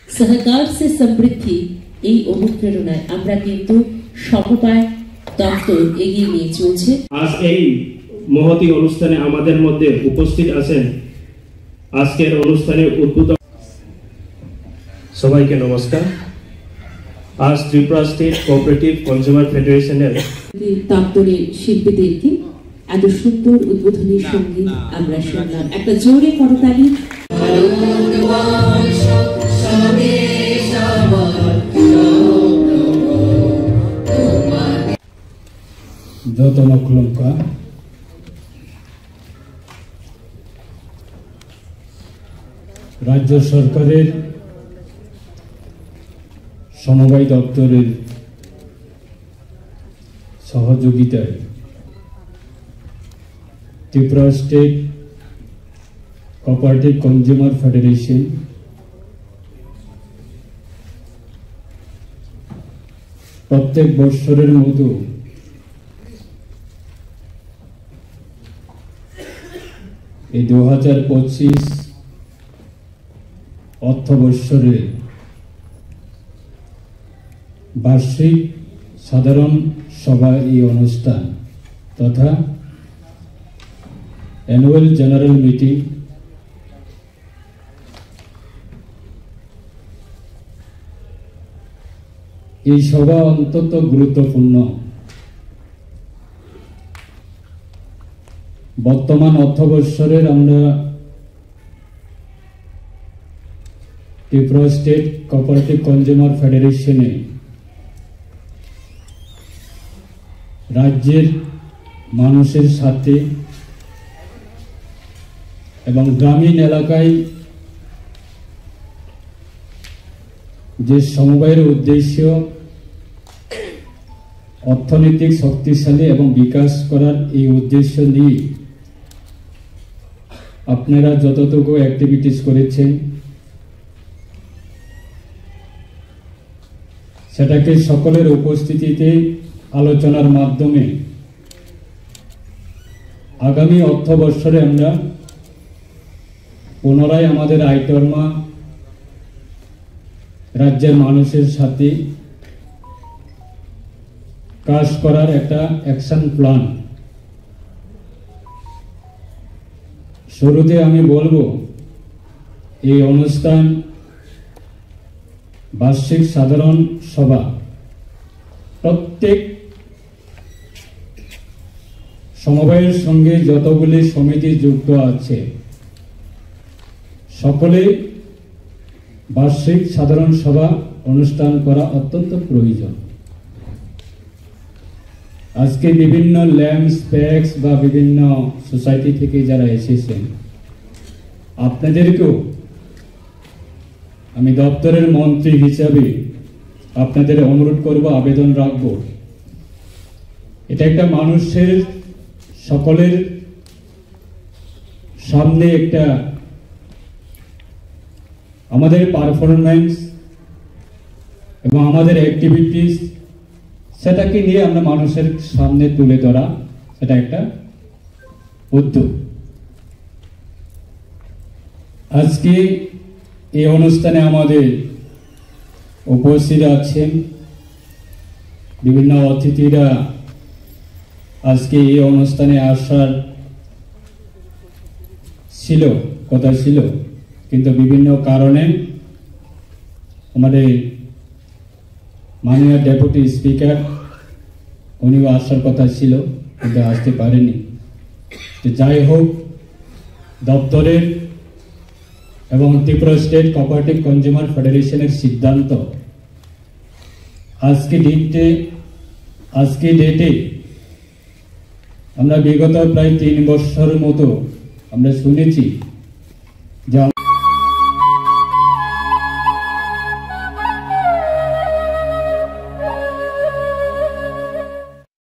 सहकार से समृद्धि এই অনুপ্রেরণায় আমরা কিন্তু সমবায় দপ্তর এগিয়ে নিয়ে চলছে। আজ এই মহতি অনুষ্ঠানে আমাদের মধ্যে উপস্থিত আছেন আজকের অনুষ্ঠানে উদ্বুদ্ধ সবাইকে নমস্কার। আজ ত্রিপুরা স্টেট কোঅপারেটিভ কনজিউমার ফেডারেশনের দপ্তরের শিল্পীদেরকে এত সুন্দর উদ্বোধনী সঙ্গীত আমরা শুনলাম। একটা জোরে করতালি। রাজ্য সরকারের সমবায় দপ্তরের সহযোগিতায় Tripura state cooperative consumer federation প্রত্যেক বছরের মতো এই 2025 অর্থবর্ষরে বার্ষিক সাধারণ সভা এই অনুষ্ঠান তথা অ্যানুয়াল জেনারেল মিটিং এই সভা অত্যন্ত গুরুত্বপূর্ণ। বর্তমান অর্থবর্ষের আমরা ত্রিপুরা স্টেট কোঅপারেটিভ কনজিউমার ফেডারেশনে রাজ্যের মানুষের সাথে এবং গ্রামীণ এলাকায় যে সমবায়ের উদ্দেশ্য অর্থনৈতিক শক্তিশালী এবং বিকাশ করার এই উদ্দেশ্য নিয়ে আপনারা যতটুকু অ্যাক্টিভিটিস করেছেন সেটাকে সকলের উপস্থিতিতে আলোচনার মাধ্যমে আগামী অর্থবর্ষরে আমরা পুনরায় আমাদের আইটর্মা রাজ্যের মানুষের সাথে কাজ করার একটা অ্যাকশন প্ল্যান। শুরুতে আমি বলবো এই অনুষ্ঠান বার্ষিক সাধারণ সভা প্রত্যেক সমবায়ের সঙ্গে যতগুলি সমিতি যুক্ত আছে সকলে বার্ষিক সাধারণ সভা অনুষ্ঠান করা অত্যন্ত প্রয়োজন। আজকে বিভিন্ন ল্যাম্পস প্যাক্স বা বিভিন্ন সোসাইটি থেকে যারা এসেছেন আপনাদেরকেও আমি দপ্তরের মন্ত্রী হিসাবে আপনাদের অনুরোধ করব, আবেদন রাখব, এটা একটা মানুষের সকলের সামনে একটা আমাদের পারফরম্যান্স এবং আমাদের অ্যাক্টিভিটিস সেটাকে নিয়ে আমরা মানুষের সামনে তুলে ধরা, সেটা একটা উদ্যোগ। আজকে এই অনুষ্ঠানে আমাদের উপস্থিত আছেন বিভিন্ন অতিথিরা। আজকে এই অনুষ্ঠানে আসার কথা ছিল কিন্তু বিভিন্ন কারণে আমাদের মাননীয় ডেপুটি স্পিকার উনিও আসার কথা ছিল কিন্তু আসতে পারেনি। যাই হোক, দপ্তরের এবং ত্রিপুরা স্টেট কোঅপারেটিভ কনজিউমার ফেডারেশনের সিদ্ধান্ত আজকে ডেটে আমরা বিগত প্রায় 3 বছরের মতো আমরা শুনেছি যে